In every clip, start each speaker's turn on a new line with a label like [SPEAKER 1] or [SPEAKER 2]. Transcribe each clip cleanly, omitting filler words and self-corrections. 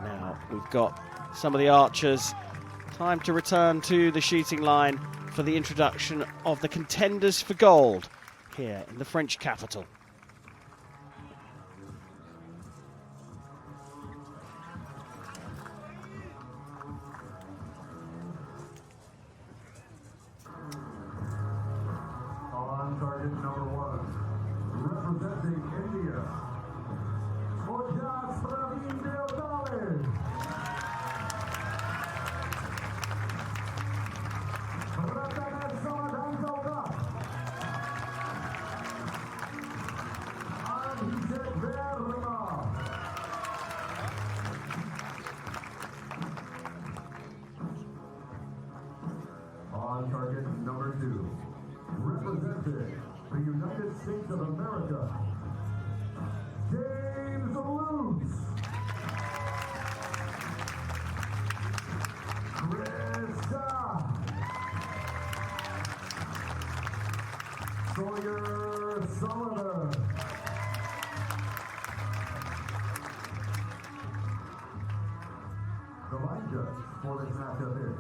[SPEAKER 1] Now we've got some of the archers. Time to return to the shooting line for the introduction of the contenders for gold here in the French capital.
[SPEAKER 2] On target number 1, representing India, on target number 2, representing the United States of America, James Lutz. Krista Sawyer Sullivan. The line judge for this matchup is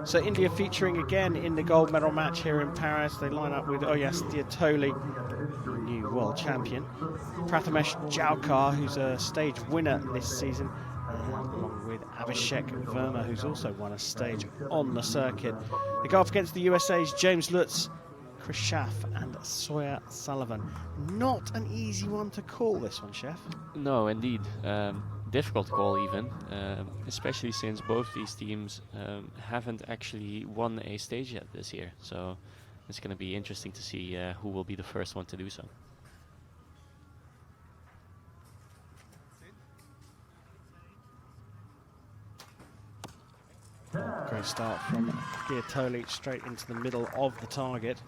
[SPEAKER 1] So India featuring again in the gold medal match here in Paris. They line up with, oh yes, Diatoli, new world champion. Prathamesh Jalkar, who's a stage winner this season, along with Abhishek Verma, who's also won a stage on the circuit. They go up against the USA's James Lutz, Chris Schaff and Sawyer Sullivan. Not an easy one to call, this one, Chef.
[SPEAKER 3] No, indeed. Difficult call even, especially since both these teams haven't actually won a stage yet this year. So it's going to be interesting to see who will be the first one to do so.
[SPEAKER 1] Great start from Diatoli, straight into the middle of the target.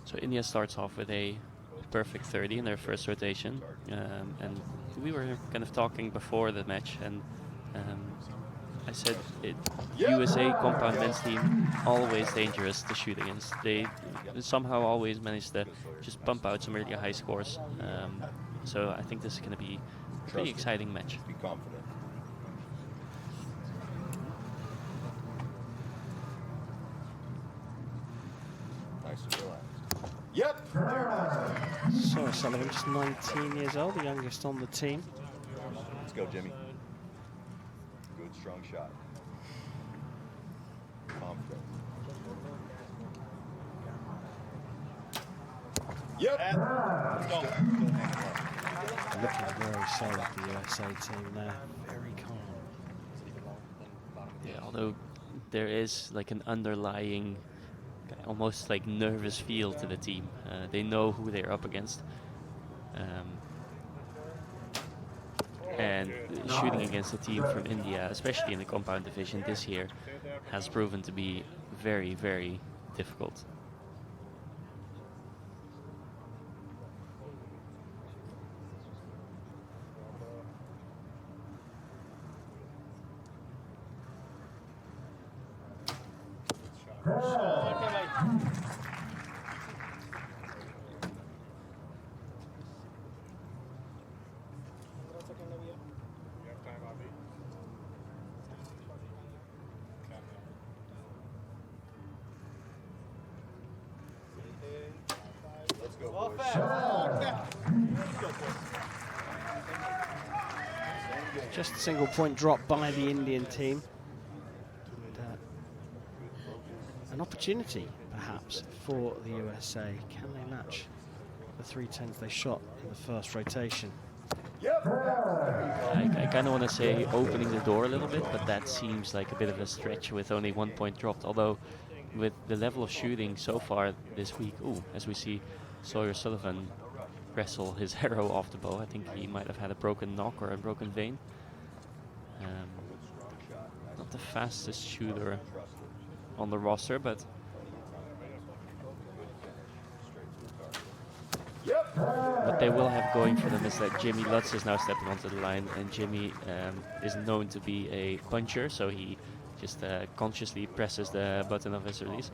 [SPEAKER 3] So India starts off with a perfect 30 in their first rotation, and we were kind of talking before the match, and I said USA compound men's team always dangerous to shoot against. They somehow always manage to just pump out some really high scores. So I think this is going to be a pretty exciting match.
[SPEAKER 4] Be confident. Nice and relaxed. Yep.
[SPEAKER 1] Sawyer Sullivan, just 19 years old, the youngest on the team.
[SPEAKER 4] Let's go, Jimmy. Good, strong shot. Confident. Yep. Let's go.
[SPEAKER 1] Looking very solid, the USA team there. Very calm.
[SPEAKER 3] Yeah, although there is like an underlying almost like nervous feel to the team. They know who they're up against. And shooting against a team from India, especially in the compound division this year, has proven to be very, very difficult. Just a single point drop by the Indian team.
[SPEAKER 1] an opportunity, perhaps, for the USA. Can they match the 310s they shot in the first rotation?
[SPEAKER 3] I kind of want to say opening the door a little bit, but that seems like a bit of a stretch with only 1 point dropped. Although, with the level of shooting so far this week, as we see Sawyer Sullivan wrestle his arrow off the bow, I think he might have had a broken knock or a broken vein. Not the fastest shooter on the roster, but what they will have going for them is that Jimmy Lutz is now stepping onto the line, and Jimmy is known to be a puncher, so he just consciously presses the button of his release.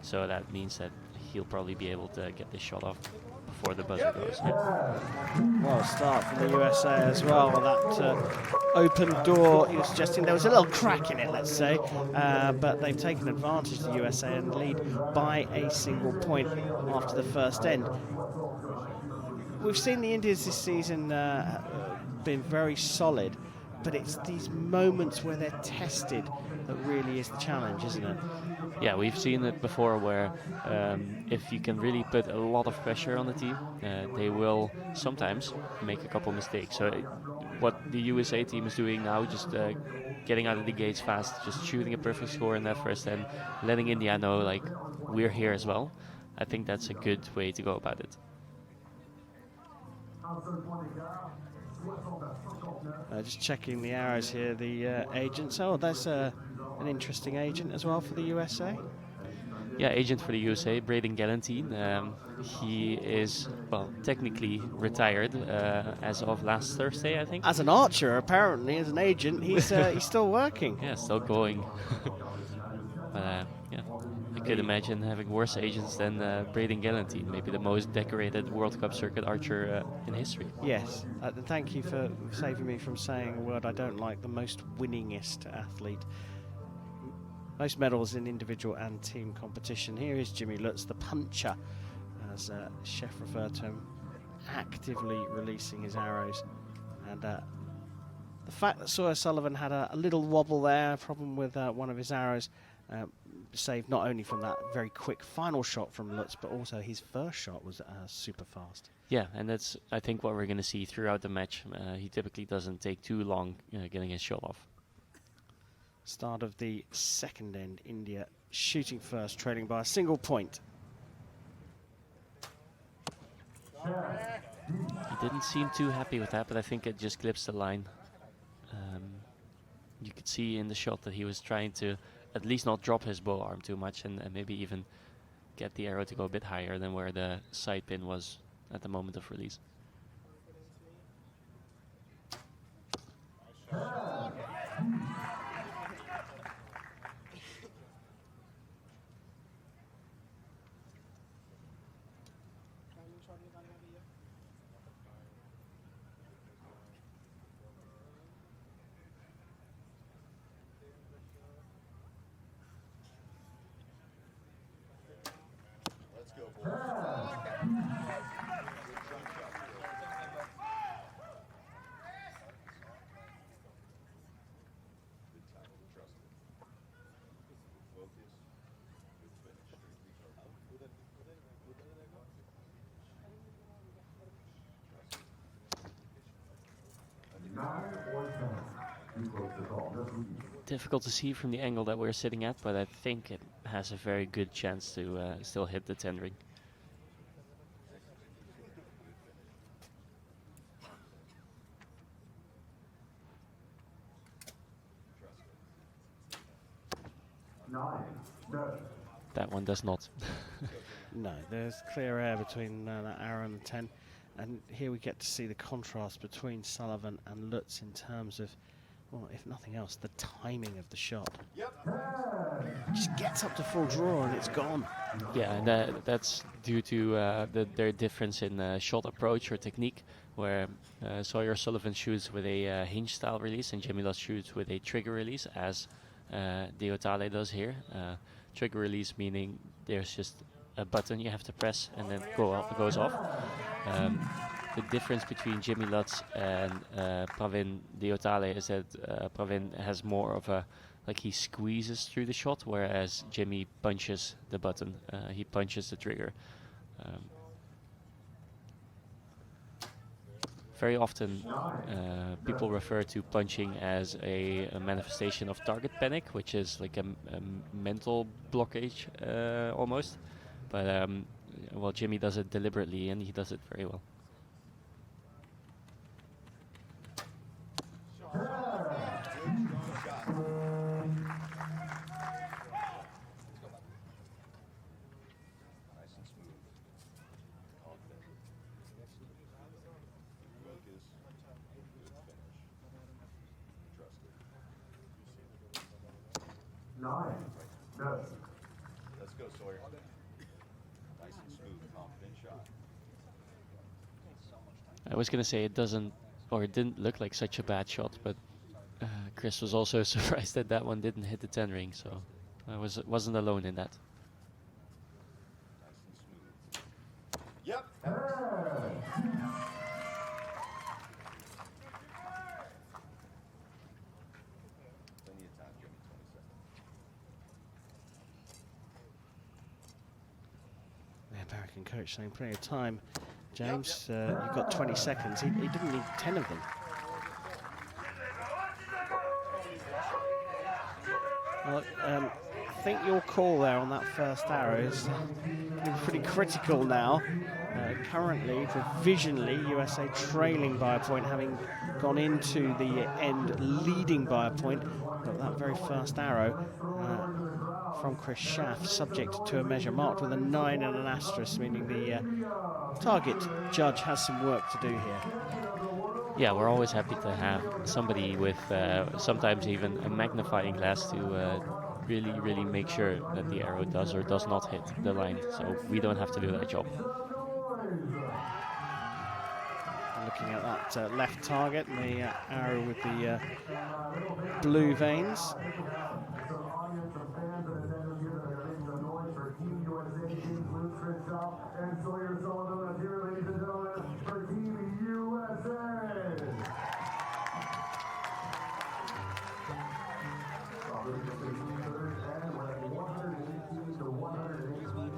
[SPEAKER 3] So that means that he'll probably be able to get this shot off before the buzzer goes. Yeah.
[SPEAKER 1] Well, start from the USA as well. That open door, you're suggesting there was a little crack in it, let's say, but they've taken advantage of the USA and lead by a single point after the first end. We've seen the Indians this season been very solid, but it's these moments where they're tested that really is the challenge, isn't it?
[SPEAKER 3] Yeah, we've seen it before where if you can really put a lot of pressure on the team, they will sometimes make a couple mistakes. So what the USA team is doing now, just getting out of the gates fast, just shooting a perfect score in that first end, letting India know, like, we're here as well. I think that's a good way to go about it.
[SPEAKER 1] Just checking the arrows here, the agents. Oh, that's an interesting agent as well for the USA.
[SPEAKER 3] Yeah, agent for the USA, Braden Galantine. He is, well, technically retired as of last Thursday, I think.
[SPEAKER 1] As an archer, apparently, as an agent, he's still working.
[SPEAKER 3] Yeah, still going. But yeah, I could imagine having worse agents than Braden Galantine, maybe the most decorated World Cup circuit archer in history.
[SPEAKER 1] Yes, thank you for saving me from saying a word I don't like, the most winningest athlete. Most medals in individual and team competition. Here is Jimmy Lutz, the puncher, as Chef referred to him, actively releasing his arrows. And the fact that Sawyer Sullivan had a little wobble there, a problem with one of his arrows, saved not only from that very quick final shot from Lutz, but also his first shot was super fast.
[SPEAKER 3] Yeah, and that's, I think, what we're going to see throughout the match. He typically doesn't take too long getting his shot off.
[SPEAKER 1] Start of the second end, India shooting first, trailing by a single point.
[SPEAKER 3] He didn't seem too happy with that, but I think it just clips the line. You could see in the shot that he was trying to at least not drop his bow arm too much, and maybe even get the arrow to go a bit higher than where the side pin was at the moment of release. Difficult to see from the angle that we're sitting at, but I think it has a very good chance to still hit the 10 ring. That one does not.
[SPEAKER 1] No, there's clear air between that arrow and the 10. And here we get to see the contrast between Sullivan and Lutz in terms of, well, if nothing else, the timing of the shot. Just gets up to full draw and it's gone.
[SPEAKER 3] Yeah, and that's due to their difference in shot approach or technique, where Sawyer Sullivan shoots with a hinge style release and Jimmy Lutz shoots with a trigger release, as Deotale does here. Trigger release meaning there's just a button you have to press and then goes off. The difference between Jimmy Lutz and Pravin Deotale is that Pravin has more of a like he squeezes through the shot, whereas Jimmy punches the button. He punches the trigger. Very often, people refer to punching as a manifestation of target panic, which is like a mental blockage almost. But well, Jimmy does it deliberately, and he does it very well.
[SPEAKER 4] Let's go, Sawyer. Nice and smooth, confident shot.
[SPEAKER 3] I was gonna say it didn't look like such a bad shot, but Chris was also surprised that that one didn't hit the 10 ring, so I wasn't alone in that.
[SPEAKER 4] Nice and smooth. Yep. Plenty of time, Jimmy. 20 seconds.
[SPEAKER 1] The American coach saying plenty of time. James, you've got 20 seconds. He didn't need 10 of them. Well, I think your call there on that first arrow is pretty critical now. Currently, provisionally, USA trailing by a point, having gone into the end leading by a point. But that very first arrow from Chris Schaff, subject to a measure marked with a 9 and an asterisk, meaning the target judge has some work to do here.
[SPEAKER 3] Yeah, we're always happy to have somebody with sometimes even a magnifying glass to really make sure that the arrow does or does not hit the line, so we don't have to do that job.
[SPEAKER 1] Looking at that left target and the arrow with the blue veins.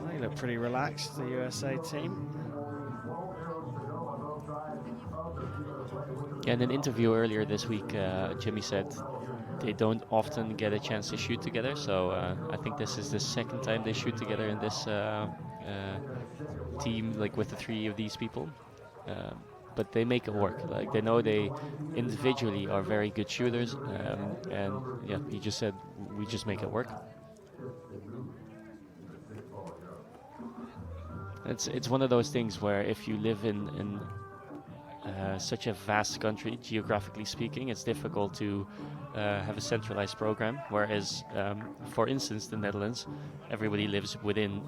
[SPEAKER 1] They look pretty relaxed, the USA team.
[SPEAKER 3] Yeah, in an interview earlier this week, Jimmy said they don't often get a chance to shoot together, so I think this is the second time they shoot together in this team, like with the three of these people. But they make it work. Like, they know they individually are very good shooters, and yeah, he just said we just make it work. It's one of those things where if you live in such a vast country, geographically speaking, it's difficult to have a centralized program. Whereas, for instance, the Netherlands, everybody lives within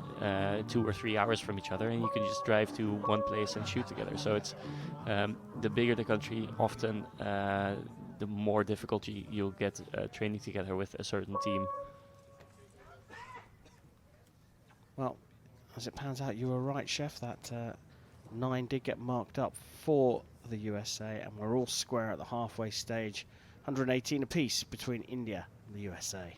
[SPEAKER 3] 2 or 3 hours from each other, and you can just drive to one place and shoot together. So it's the bigger the country, often the more difficult you'll get training together with a certain team.
[SPEAKER 1] Well, as it pans out, you were right, Chef. That 9 did get marked up for the USA, and we're all square at the halfway stage. 118 apiece between India and the USA.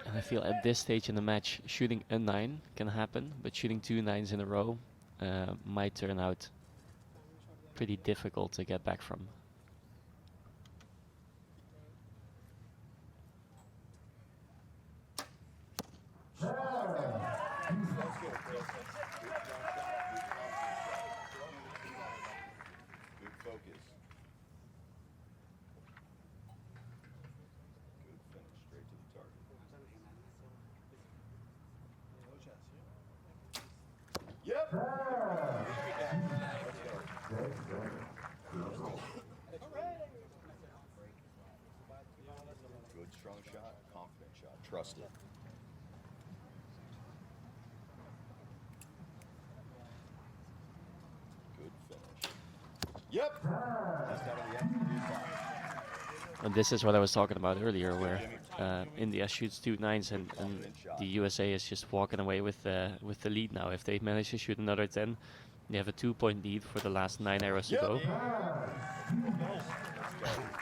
[SPEAKER 3] And I feel at this stage in the match, shooting a 9 can happen, but shooting 2 9s in a row might turn out pretty difficult to get back from.
[SPEAKER 4] Good focus. Good finish, straight to the target. Yep. Good, strong shot, confident shot, trust it. Yep. Just out of the end of the clock.
[SPEAKER 3] And this is what I was talking about earlier, where India shoots 2 9s and the USA is just walking away with the lead now. If they manage to shoot another 10, they have a 2-point lead for the last 9 arrows to go.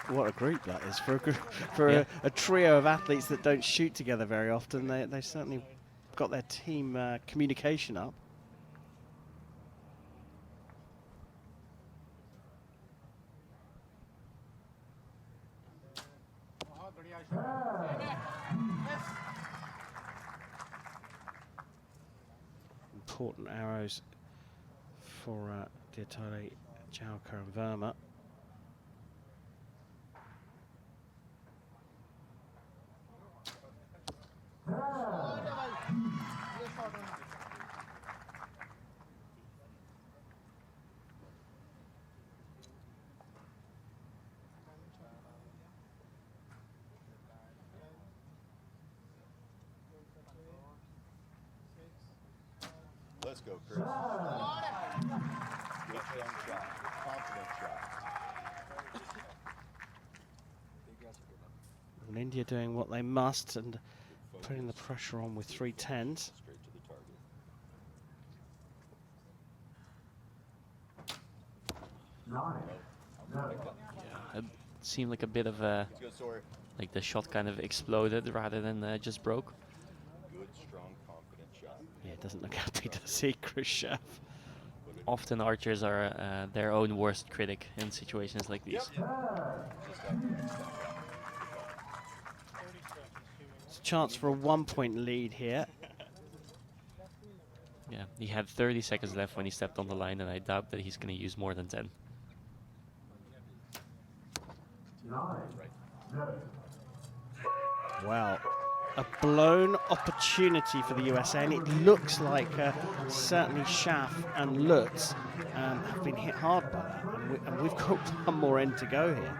[SPEAKER 1] What a group that is for a trio of athletes that don't shoot together very often. They certainly got their team communication up. Important arrows for Diatole, Jalka and Verma.
[SPEAKER 4] Let's go, Chris. Good strong shot. Confident shot.
[SPEAKER 1] And India doing what they must and putting the pressure on with 3 10s.
[SPEAKER 4] Straight to the target.
[SPEAKER 3] It seemed like a bit of a,
[SPEAKER 4] Let's go, Sawyer.
[SPEAKER 3] like the shot kind of exploded rather than just broke.
[SPEAKER 4] Good, strong, confident shot.
[SPEAKER 1] Yeah, it doesn't look happy to see Khrushchev.
[SPEAKER 3] Often archers are their own worst critic in situations like these.
[SPEAKER 4] Just out the next step.
[SPEAKER 1] It's a chance for a 1-point lead here.
[SPEAKER 3] Yeah, he had 30 seconds left when he stepped on the line, and I doubt that he's going to use more than 10.
[SPEAKER 1] Well, a blown opportunity for the USA, and it looks like certainly Schaff and Lutz have been hit hard by that, and we've got one more end to go here.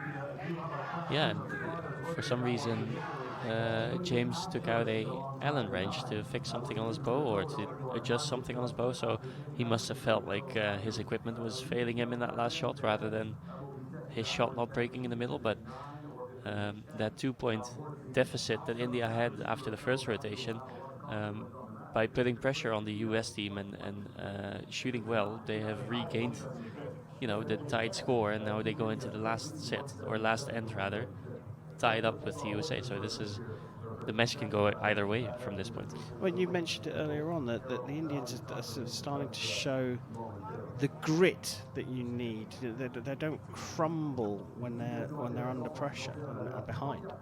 [SPEAKER 3] Yeah, and for some reason, James took out a Allen wrench to fix something on his bow or to adjust something on his bow, so he must have felt like his equipment was failing him in that last shot rather than his shot not breaking in the middle. But that 2-point deficit that India had after the first rotation, by putting pressure on the US team and shooting well, they have regained, the tied score, and now they go into the last set, or last end rather, tied up with the USA. So the match can go either way from this point.
[SPEAKER 1] Well, you mentioned it earlier on that the Indians are sort of starting to show the grit that you need. They don't crumble when they're under pressure and are behind.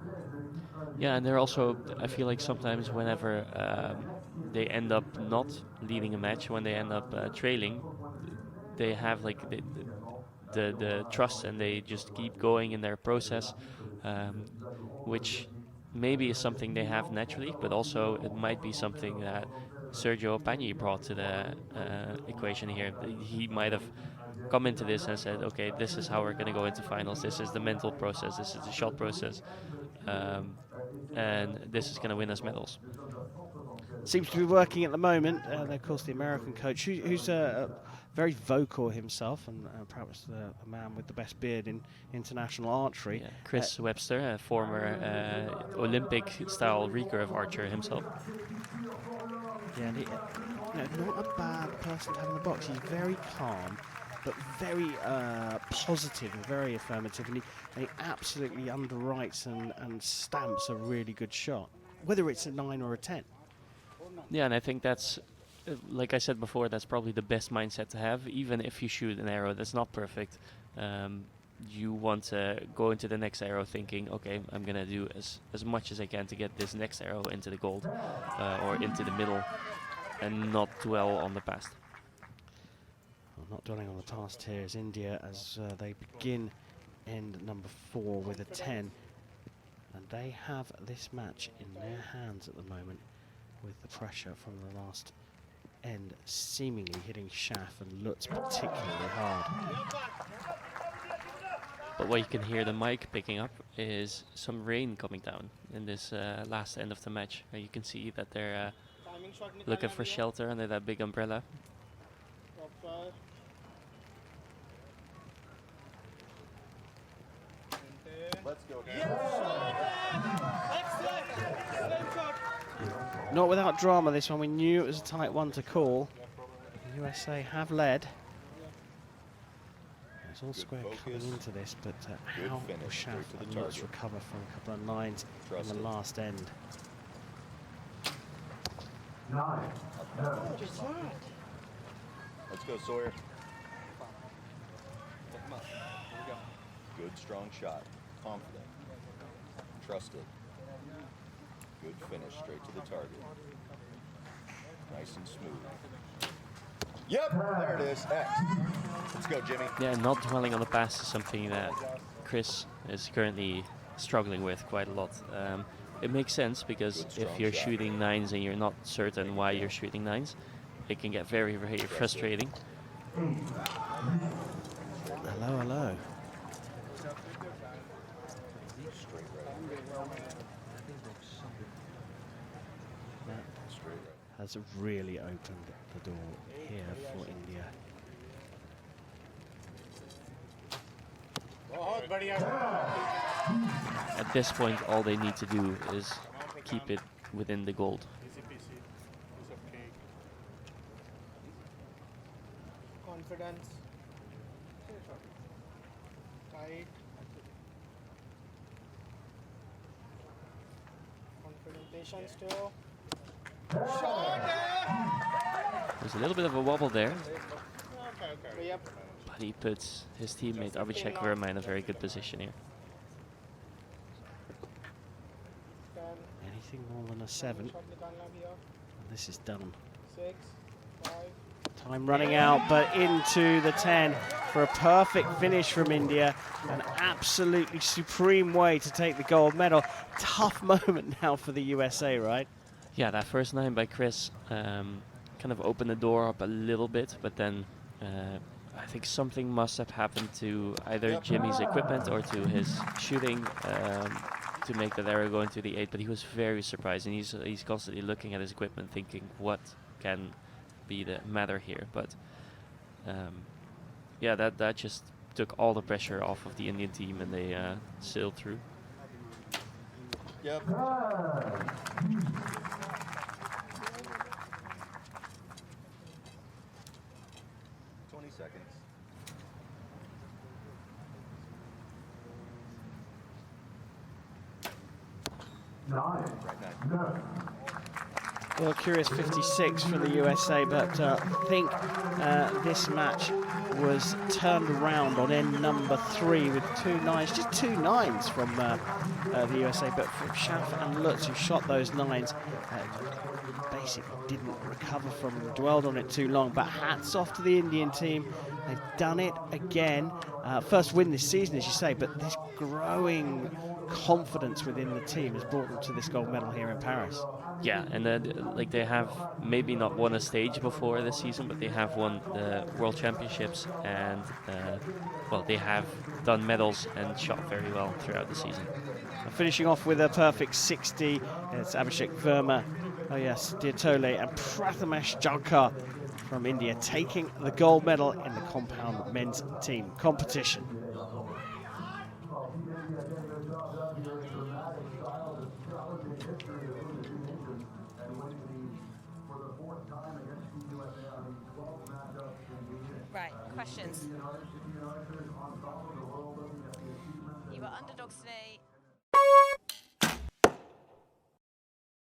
[SPEAKER 3] Yeah, and they're also, I feel like sometimes whenever they end up not leading a match, when they end up trailing, they have like the trust, and they just keep going in their process, which maybe is something they have naturally, but also it might be something that Sergio Pagni brought to the equation here. He might have come into this and said, okay, this is how we're going to go into finals, this is the mental process, this is the shot process, and this is going to win us medals.
[SPEAKER 1] Seems to be working at the moment. Of course, the American coach, who's very vocal himself, and perhaps the man with the best beard in international archery.
[SPEAKER 3] Yeah, Chris Webster, a former Olympic-style recurve archer himself.
[SPEAKER 1] Yeah, and not a bad person to have in the box. He's very calm, but very positive and very affirmative, and he absolutely underwrites and stamps a really good shot, whether it's a 9 or a 10.
[SPEAKER 3] Yeah, and I think that's, like I said before, that's probably the best mindset to have. Even if you shoot an arrow that's not perfect, you want to go into the next arrow thinking, okay, I'm going to do as much as I can to get this next arrow into the gold or into the middle, and not dwell on the past.
[SPEAKER 1] Well, not dwelling on the past here is India as they begin end number 4 with a 10. And they have this match in their hands at the moment, with the pressure from the last end seemingly hitting Schaff and Lutz particularly hard.
[SPEAKER 3] But what you can hear the mic picking up is some rain coming down in this last end of the match. You can see that they're looking for shelter under that big umbrella.
[SPEAKER 4] Let's go.
[SPEAKER 1] Not without drama this one. We knew it was a tight one to call. The USA have led. It's all square coming into this, but how will
[SPEAKER 4] finish,
[SPEAKER 1] Schaff
[SPEAKER 4] straight to the
[SPEAKER 1] and Lutz
[SPEAKER 4] target.
[SPEAKER 1] recover from a couple of lines in the
[SPEAKER 4] Trusted.
[SPEAKER 1] last end?
[SPEAKER 2] 9.
[SPEAKER 4] Let's go, Sawyer. Good, strong shot. Confident. Trusted. Good finish, straight to the target. Nice and smooth. Yep, there it is. X. Let's go, Jimmy.
[SPEAKER 3] Yeah, not dwelling on the past is something that Chris is currently struggling with quite a lot. It makes sense because
[SPEAKER 4] Good,
[SPEAKER 3] if
[SPEAKER 4] strong
[SPEAKER 3] you're
[SPEAKER 4] shot.
[SPEAKER 3] shooting nines and you're not certain why you're shooting nines, it can get very, very frustrating.
[SPEAKER 1] Hello, hello.
[SPEAKER 4] Straight right.
[SPEAKER 1] That
[SPEAKER 4] Straight right.
[SPEAKER 1] has really opened the door here for India.
[SPEAKER 3] At this point, all they need to do is keep it within the gold.
[SPEAKER 5] Confidence. Tight. Confident, patient still.
[SPEAKER 3] There's a little bit of a wobble there,
[SPEAKER 5] Yep.
[SPEAKER 3] but he puts his teammate Abhishek Verma in a very good position here.
[SPEAKER 5] 10.
[SPEAKER 1] Anything more than a 7,
[SPEAKER 5] Shot nikalna bhi hai.
[SPEAKER 1] and this is done.
[SPEAKER 5] 6. 5.
[SPEAKER 1] Time running out, but into the 10 for a perfect finish from India. An absolutely supreme way to take the gold medal. Tough moment now for the USA, right?
[SPEAKER 3] Yeah, that first nine by Chris kind of opened the door up a little bit, but then I think something must have happened to either Jimmy's equipment or to his shooting to make that arrow go into the 8. But he was very surprised, and he's constantly looking at his equipment, thinking what can be the matter here. But yeah, that just took all the pressure off of the Indian team, and they sailed through.
[SPEAKER 4] Yep. 20 seconds.
[SPEAKER 2] Nine.
[SPEAKER 4] Right now.
[SPEAKER 2] No.
[SPEAKER 1] Well, curious 56 for the USA, but I think this match was turned around on end number 3 with 2 nines, just 2 nines from the USA, but from Schaff and Lutz, who shot those nines, basically didn't recover from them, dwelled on it too long. But hats off to the Indian team. They've done it again. First win this season, as you say, but this growing confidence within the team has brought them to this gold medal here in Paris.
[SPEAKER 3] Yeah, and like they have maybe not won a stage before this season, but they have won the World Championships, and well, they have done medals and shot very well throughout the season.
[SPEAKER 1] Finishing off with a perfect 60, it's Abhishek Verma, oh yes, Diatole and Prathamesh Jalkar from India taking the gold medal in the compound men's team competition.
[SPEAKER 6] Right, questions. You were underdogs today.